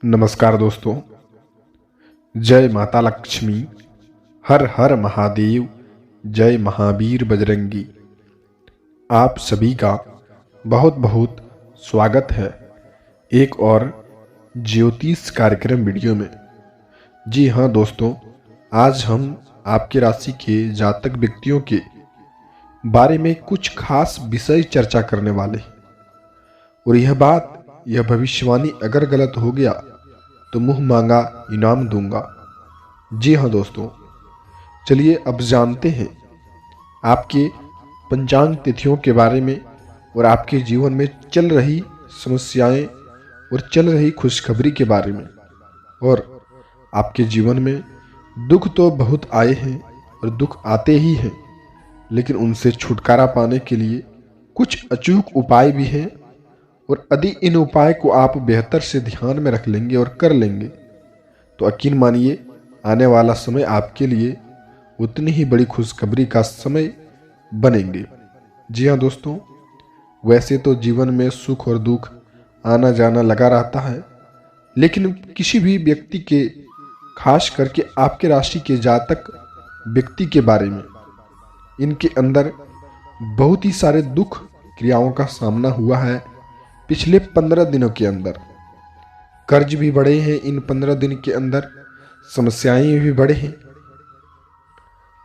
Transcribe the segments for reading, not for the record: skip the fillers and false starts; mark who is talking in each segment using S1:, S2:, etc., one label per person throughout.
S1: नमस्कार दोस्तों। जय माता लक्ष्मी। हर हर महादेव। जय महावीर बजरंगी। आप सभी का बहुत बहुत स्वागत है एक और ज्योतिष कार्यक्रम वीडियो में। जी हाँ दोस्तों, आज हम आपके राशि के जातक व्यक्तियों के बारे में कुछ खास विषय चर्चा करने वाले हैं। और यह भविष्यवाणी अगर गलत हो गया तो मुंह मांगा इनाम दूंगा। जी हाँ दोस्तों, चलिए अब जानते हैं आपके पंचांग तिथियों के बारे में और आपके जीवन में चल रही समस्याएं और चल रही खुशखबरी के बारे में। और आपके जीवन में दुख तो बहुत आए हैं और दुख आते ही हैं, लेकिन उनसे छुटकारा पाने के लिए कुछ अचूक उपाय भी हैं। और यदि इन उपाय को आप बेहतर से ध्यान में रख लेंगे और कर लेंगे तो यकीन मानिए आने वाला समय आपके लिए उतनी ही बड़ी खुशखबरी का समय बनेंगे। जी हाँ दोस्तों, वैसे तो जीवन में सुख और दुख आना जाना लगा रहता है, लेकिन किसी भी व्यक्ति के, खास करके आपके राशि के जातक व्यक्ति के बारे में, इनके अंदर बहुत ही सारे दुख क्रियाओं का सामना हुआ है पिछले 15 दिनों के अंदर। कर्ज भी बढ़े हैं इन 15 दिन के अंदर, समस्याएं भी बढ़े हैं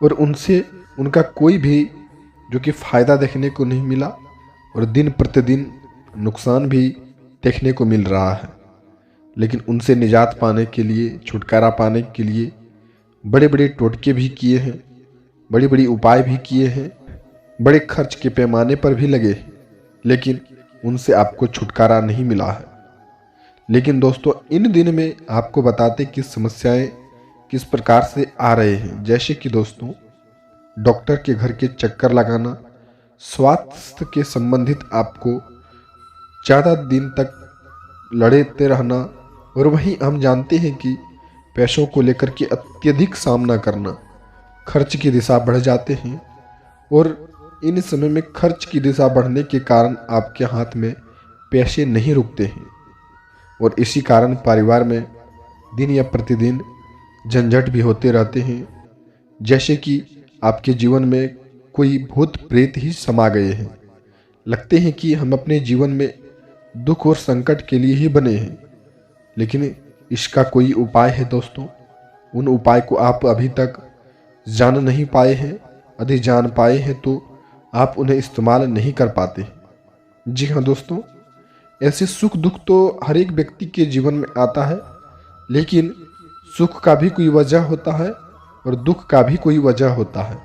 S1: और उनसे उनका कोई भी जो कि फायदा देखने को नहीं मिला और दिन प्रतिदिन नुकसान भी देखने को मिल रहा है। लेकिन उनसे निजात पाने के लिए, छुटकारा पाने के लिए बड़े बड़े टोटके भी किए हैं, बड़ी बड़ी उपाय भी किए हैं, बड़े खर्च के पैमाने पर भी लगे हैं, लेकिन उनसे आपको छुटकारा नहीं मिला है। लेकिन दोस्तों, इन दिन में आपको बताते कि समस्याएं किस प्रकार से आ रहे हैं। जैसे कि दोस्तों, डॉक्टर के घर के चक्कर लगाना, स्वास्थ्य के संबंधित आपको ज़्यादा दिन तक लड़ते रहना, और वहीं हम जानते हैं कि पैसों को लेकर के अत्यधिक सामना करना, खर्च की दिशा बढ़ जाते हैं। और इन समय में खर्च की दिशा बढ़ने के कारण आपके हाथ में पैसे नहीं रुकते हैं और इसी कारण परिवार में दिन या प्रतिदिन झंझट भी होते रहते हैं। जैसे कि आपके जीवन में कोई भूत प्रेत ही समा गए हैं। लगते हैं कि हम अपने जीवन में दुख और संकट के लिए ही बने हैं, लेकिन इसका कोई उपाय है दोस्तों। उन उपाय को आप अभी तक जान नहीं पाए हैं। यदि जान पाए हैं तो आप उन्हें इस्तेमाल नहीं कर पाते। जी हाँ दोस्तों, ऐसे सुख दुख तो हर एक व्यक्ति के जीवन में आता है, लेकिन सुख का भी कोई वजह होता है और दुख का भी कोई वजह होता है।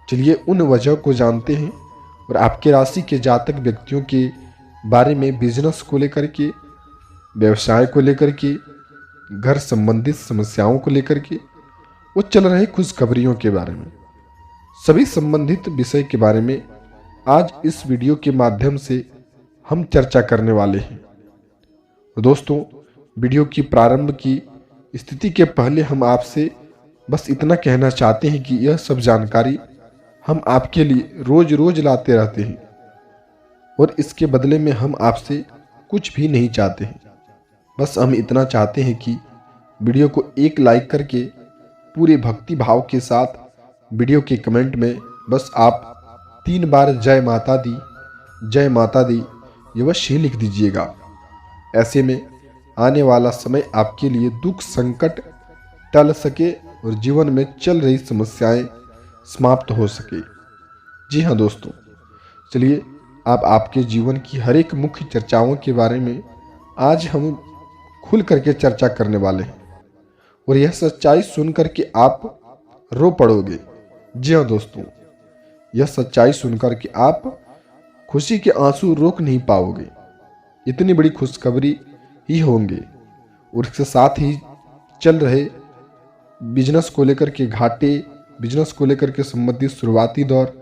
S1: चलिए उन वजह को जानते हैं और आपके राशि के जातक व्यक्तियों के बारे में, बिजनेस को लेकर के, व्यवसाय को लेकर के, घर संबंधित समस्याओं को लेकर के, वो चल रहे खुशखबरियों के बारे में, सभी संबंधित विषय के बारे में आज इस वीडियो के माध्यम से हम चर्चा करने वाले हैं। दोस्तों, वीडियो की प्रारंभ की स्थिति के पहले हम आपसे बस इतना कहना चाहते हैं कि यह सब जानकारी हम आपके लिए रोज रोज लाते रहते हैं और इसके बदले में हम आपसे कुछ भी नहीं चाहते हैं। बस हम इतना चाहते हैं कि वीडियो को एक लाइक करके पूरे भक्ति भाव के साथ वीडियो के कमेंट में बस आप 3 बार जय माता दी, जय माता दी ये बस ही लिख दीजिएगा। ऐसे में आने वाला समय आपके लिए दुख संकट टल सके और जीवन में चल रही समस्याएं समाप्त हो सके। जी हाँ दोस्तों, चलिए अब आपके जीवन की हर एक मुख्य चर्चाओं के बारे में आज हम खुल करके चर्चा करने वाले हैं और यह सच्चाई सुन करके आप रो पड़ोगे। जी हाँ दोस्तों, यह सच्चाई सुनकर के आप खुशी के आंसू रोक नहीं पाओगे। इतनी बड़ी खुशखबरी ही होंगे। और इसके साथ ही चल रहे बिजनेस को लेकर के घाटे, बिजनेस को लेकर के संबंधित शुरुआती दौर,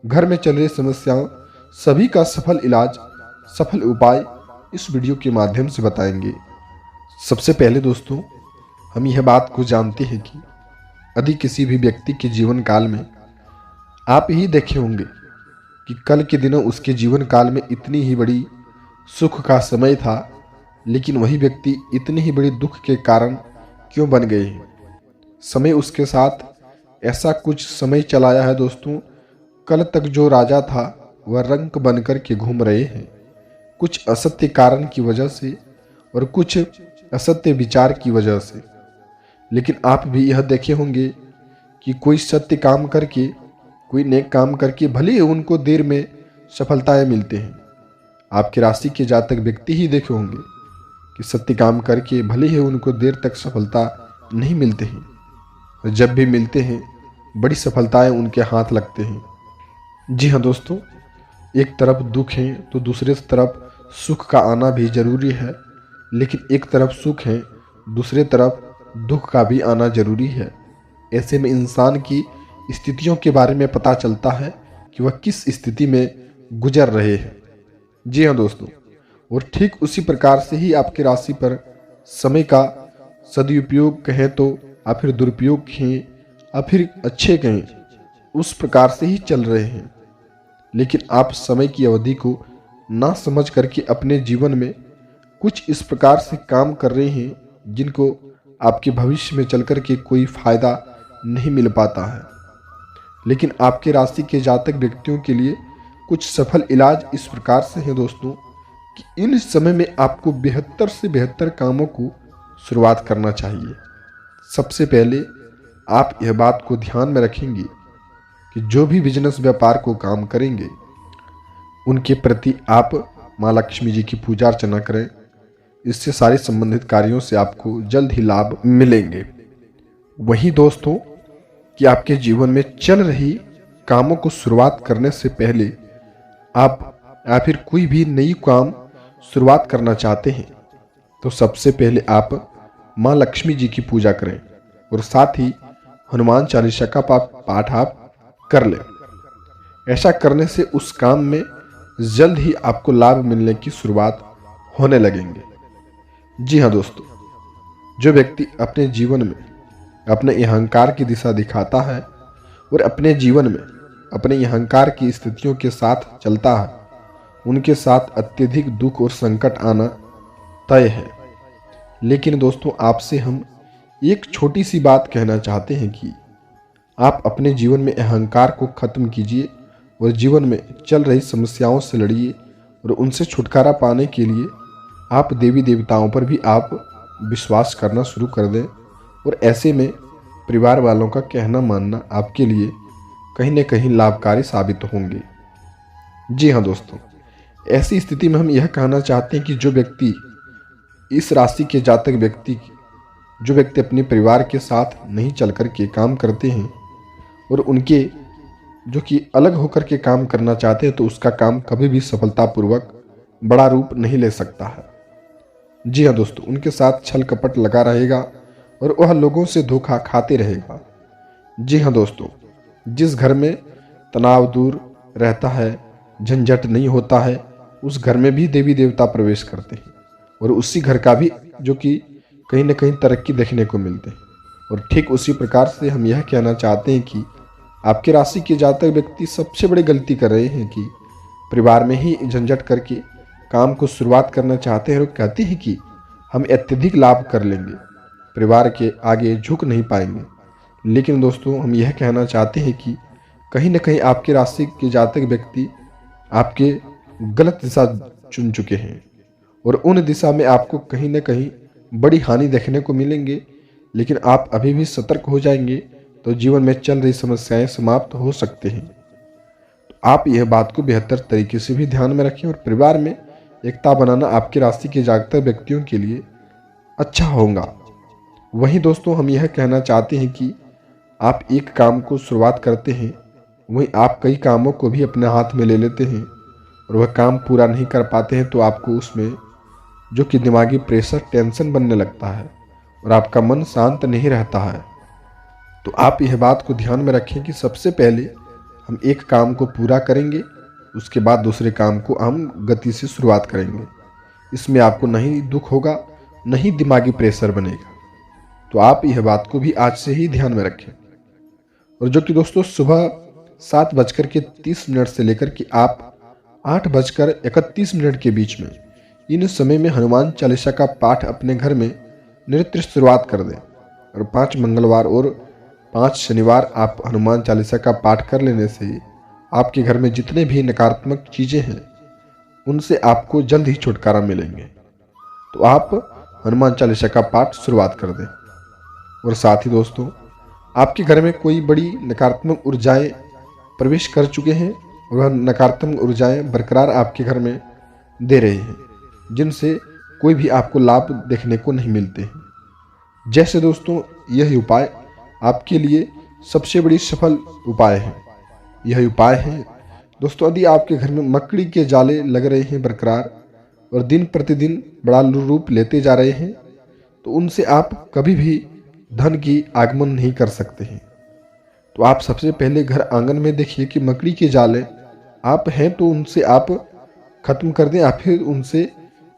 S1: घर में चल रही समस्याओं, सभी का सफल इलाज, सफल उपाय इस वीडियो के माध्यम से बताएंगे। सबसे पहले दोस्तों, हम यह बात को जानते हैं कि यदि किसी भी व्यक्ति के जीवन काल में आप ही देखे होंगे कि कल के दिनों उसके जीवन काल में इतनी ही बड़ी सुख का समय था लेकिन वही व्यक्ति इतनी ही बड़ी दुख के कारण क्यों बन गए हैं। समय उसके साथ ऐसा कुछ समय चलाया है दोस्तों, कल तक जो राजा था वह रंक बनकर के घूम रहे हैं, कुछ असत्य कारण की वजह से और कुछ असत्य विचार की वजह से। लेकिन आप भी यह देखे होंगे कि कोई सत्य काम करके, कोई नेक काम करके भले ही उनको देर में सफलताएं मिलते हैं। आपके राशि के जातक व्यक्ति ही देखे होंगे कि सत्य काम करके भले ही उनको देर तक सफलता नहीं मिलते हैं, और जब भी मिलते हैं बड़ी सफलताएं उनके हाथ लगते हैं। जी हाँ दोस्तों, एक तरफ दुख है तो दूसरे तरफ सुख का आना भी जरूरी है, लेकिन एक तरफ सुख है दूसरे तरफ दुख का भी आना जरूरी है। ऐसे में इंसान की स्थितियों के बारे में पता चलता है कि वह किस स्थिति में गुजर रहे हैं। जी हाँ दोस्तों, और ठीक उसी प्रकार से ही आपकी राशि पर समय का सदुपयोग कहें तो, या फिर दुरुपयोग कहें, या फिर अच्छे कहें, उस प्रकार से ही चल रहे हैं। लेकिन आप समय की अवधि को ना समझ करके अपने जीवन में कुछ इस प्रकार से काम कर रहे हैं जिनको आपके भविष्य में चल कर के कोई फायदा नहीं मिल पाता है। लेकिन आपके राशि के जातक व्यक्तियों के लिए कुछ सफल इलाज इस प्रकार से हैं दोस्तों कि इन समय में आपको बेहतर से बेहतर कामों को शुरुआत करना चाहिए। सबसे पहले आप यह बात को ध्यान में रखेंगे कि जो भी बिजनेस व्यापार को काम करेंगे उनके प्रति आप माँ लक्ष्मी जी की पूजा अर्चना करें। इससे सारे संबंधित कार्यों से आपको जल्द ही लाभ मिलेंगे। वहीं दोस्तों कि आपके जीवन में चल रही कामों को शुरुआत करने से पहले आप या फिर कोई भी नई काम शुरुआत करना चाहते हैं तो सबसे पहले आप माँ लक्ष्मी जी की पूजा करें और साथ ही हनुमान चालीसा का पाठ आप कर लें। ऐसा करने से उस काम में जल्द ही आपको लाभ मिलने की शुरुआत होने लगेंगे। जी हाँ दोस्तों, जो व्यक्ति अपने जीवन में अपने अहंकार की दिशा दिखाता है और अपने जीवन में अपने अहंकार की स्थितियों के साथ चलता है, उनके साथ अत्यधिक दुख और संकट आना तय है। लेकिन दोस्तों, आपसे हम एक छोटी सी बात कहना चाहते हैं कि आप अपने जीवन में अहंकार को खत्म कीजिए और जीवन में चल रही समस्याओं से लड़िए, और उनसे छुटकारा पाने के लिए आप देवी देवताओं पर भी आप विश्वास करना शुरू कर दें। और ऐसे में परिवार वालों का कहना मानना आपके लिए कहीं न कहीं लाभकारी साबित होंगे। जी हाँ दोस्तों, ऐसी स्थिति में हम यह कहना चाहते हैं कि जो व्यक्ति इस राशि के जातक व्यक्ति जो व्यक्ति अपने परिवार के साथ नहीं चल कर के काम करते हैं और उनके जो कि अलग होकर के काम करना चाहते हैं, तो उसका काम कभी भी सफलतापूर्वक बड़ा रूप नहीं ले सकता है। जी हाँ दोस्तों, उनके साथ छल कपट लगा रहेगा और वह लोगों से धोखा खाते रहेगा। जी हाँ दोस्तों, जिस घर में तनाव दूर रहता है, झंझट नहीं होता है, उस घर में भी देवी देवता प्रवेश करते हैं और उसी घर का भी जो कि कहीं न कहीं तरक्की देखने को मिलते हैं। और ठीक उसी प्रकार से हम यह कहना चाहते हैं कि आपके राशि के जातक व्यक्ति सबसे बड़ी गलती कर रहे हैं कि परिवार में ही झंझट करके काम को शुरुआत करना चाहते हैं और कहते हैं कि हम अत्यधिक लाभ कर लेंगे, परिवार के आगे झुक नहीं पाएंगे। लेकिन दोस्तों, हम यह कहना चाहते हैं कि कहीं न कहीं आपके राशि के जातक व्यक्ति आपके गलत दिशा चुन चुके हैं और उन दिशा में आपको कहीं न कहीं बड़ी हानि देखने को मिलेंगे। लेकिन आप अभी भी सतर्क हो जाएंगे तो जीवन में चल रही समस्याएं समाप्त हो सकते हैं। तो आप यह बात को बेहतर तरीके से भी ध्यान में रखें और परिवार में एकता बनाना आपकी राशि के जातक व्यक्तियों के लिए अच्छा होगा। वहीं दोस्तों, हम यह कहना चाहते हैं कि आप एक काम को शुरुआत करते हैं, वहीं आप कई कामों को भी अपने हाथ में ले लेते हैं और वह काम पूरा नहीं कर पाते हैं, तो आपको उसमें जो कि दिमागी प्रेशर, टेंशन बनने लगता है और आपका मन शांत नहीं रहता है। तो आप यह बात को ध्यान में रखें कि सबसे पहले हम एक काम को पूरा करेंगे, उसके बाद दूसरे काम को हम गति से शुरुआत करेंगे। इसमें आपको नहीं दुख होगा, नहीं दिमागी प्रेशर बनेगा। तो आप यह बात को भी आज से ही ध्यान में रखें। और जो कि दोस्तों सुबह 7:30 से लेकर के आप 8:31 के बीच में इन समय में हनुमान चालीसा का पाठ अपने घर में निरंतर शुरुआत कर दें और 5 मंगलवार और 5 शनिवार आप हनुमान चालीसा का पाठ कर लेने से आपके घर में जितने भी नकारात्मक चीज़ें हैं उनसे आपको जल्द ही छुटकारा मिलेंगे। तो आप हनुमान चालीसा का पाठ शुरुआत कर दें। और साथ ही दोस्तों, आपके घर में कोई बड़ी नकारात्मक ऊर्जाएं प्रवेश कर चुके हैं और वह नकारात्मक ऊर्जाएं बरकरार आपके घर में दे रहे हैं, जिनसे कोई भी आपको लाभ देखने को नहीं मिलते हैं। जैसे दोस्तों, यह उपाय आपके लिए सबसे बड़ी सफल उपाय है। यह उपाय है दोस्तों, यदि आपके घर में मकड़ी के जाले लग रहे हैं बरकरार और दिन प्रतिदिन बड़ा रूप लेते जा रहे हैं, तो उनसे आप कभी भी धन की आगमन नहीं कर सकते हैं। तो आप सबसे पहले घर आंगन में देखिए कि मकड़ी के जाले आप हैं तो उनसे आप खत्म कर दें, या फिर उनसे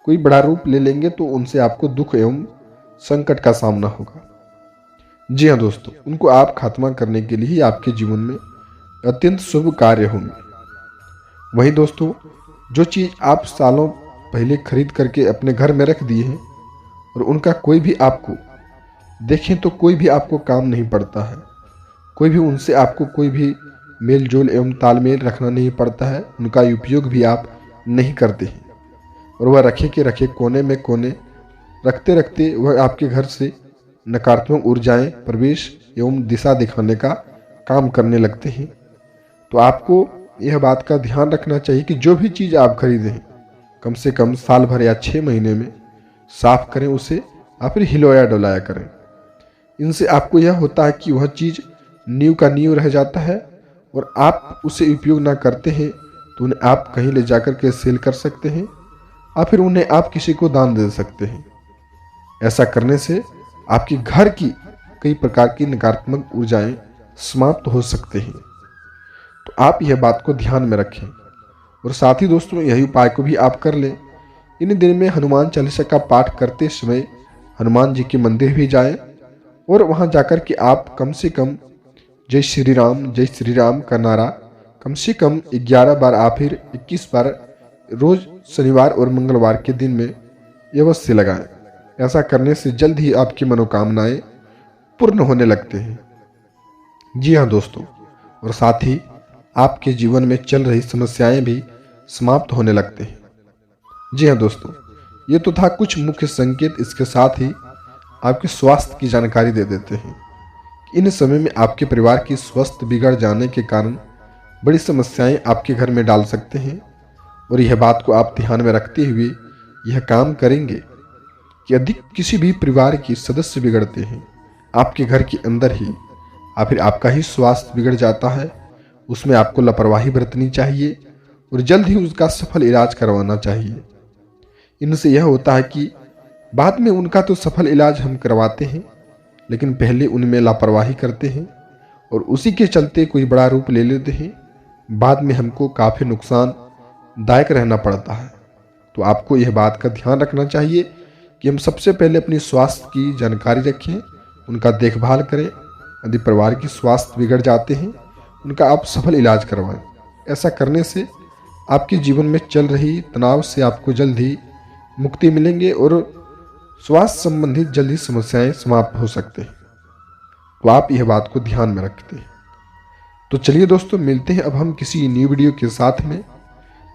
S1: कोई बड़ा रूप ले लेंगे तो उनसे आपको दुख एवं संकट का सामना होगा। जी हाँ दोस्तों, उनको आप खात्मा करने के लिए ही आपके जीवन में अत्यंत शुभ कार्य होंगे। वहीं दोस्तों, जो चीज़ आप सालों पहले खरीद करके अपने घर में रख दिए हैं और उनका कोई भी आपको देखें तो कोई भी आपको काम नहीं पड़ता है, कोई भी उनसे आपको कोई भी मेल जोल एवं तालमेल रखना नहीं पड़ता है, उनका उपयोग भी आप नहीं करते हैं और वह रखे के रखे कोने में कोने रखते रखते वह आपके घर से नकारात्मक ऊर्जाएं प्रवेश एवं दिशा दिखाने का काम करने लगते हैं। तो आपको यह बात का ध्यान रखना चाहिए कि जो भी चीज़ आप खरीदें कम से कम साल भर या 6 महीने में साफ करें उसे, या फिर हिलोया डोलाया करें। इनसे आपको यह होता है कि वह चीज़ नींव का नींव रह जाता है और आप उसे उपयोग ना करते हैं तो उन्हें आप कहीं ले जाकर के सेल कर सकते हैं, या फिर उन्हें आप किसी को दान दे सकते हैं। ऐसा करने से आपके घर की कई प्रकार की नकारात्मक ऊर्जाएं समाप्त हो सकते हैं। तो आप यह बात को ध्यान में रखें। और साथ ही दोस्तों, यही उपाय को भी आप कर लें। इन दिन में हनुमान चालीसा का पाठ करते समय हनुमान जी के मंदिर भी जाएं और वहां जाकर के आप कम से कम जय श्री राम का नारा कम से कम 11 बार या फिर 21 बार रोज शनिवार और मंगलवार के दिन में अवश्य लगाएं। ऐसा करने से जल्द ही आपकी मनोकामनाएं पूर्ण होने लगते हैं। जी हाँ दोस्तों, और साथ ही आपके जीवन में चल रही समस्याएं भी समाप्त होने लगते हैं। जी हाँ दोस्तों, ये तो था कुछ मुख्य संकेत। इसके साथ ही आपके स्वास्थ्य की जानकारी दे देते हैं। इन समय में आपके परिवार की स्वास्थ्य बिगड़ जाने के कारण बड़ी समस्याएं आपके घर में डाल सकते हैं और यह बात को आप ध्यान में रखते हुए यह काम करेंगे कि यदि किसी भी परिवार के सदस्य बिगड़ते हैं आपके घर के अंदर ही, या फिर आपका ही स्वास्थ्य बिगड़ जाता है, उसमें आपको लापरवाही बरतनी चाहिए और जल्द ही उसका सफल इलाज करवाना चाहिए। इनसे यह होता है कि बाद में उनका तो सफल इलाज हम करवाते हैं, लेकिन पहले उनमें लापरवाही करते हैं और उसी के चलते कोई बड़ा रूप ले लेते हैं। बाद में हमको काफ़ी नुकसानदायक रहना पड़ता है। तो आपको यह बात का ध्यान रखना चाहिए कि हम सबसे पहले अपनी स्वास्थ्य की जानकारी रखें, उनका देखभाल करें। यदि परिवार की स्वास्थ्य बिगड़ जाते हैं उनका आप सफल इलाज करवाएं। ऐसा करने से आपके जीवन में चल रही तनाव से आपको जल्द ही मुक्ति मिलेंगे और स्वास्थ्य संबंधित जल्द ही समस्याएं समाप्त हो सकते हैं। तो आप यह बात को ध्यान में रखते हैं। तो चलिए दोस्तों, मिलते हैं अब हम किसी न्यू वीडियो के साथ में।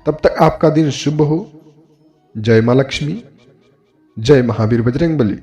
S1: तब तक आपका दिन शुभ हो। जय मां लक्ष्मी, जय महावीर बजरंगबली।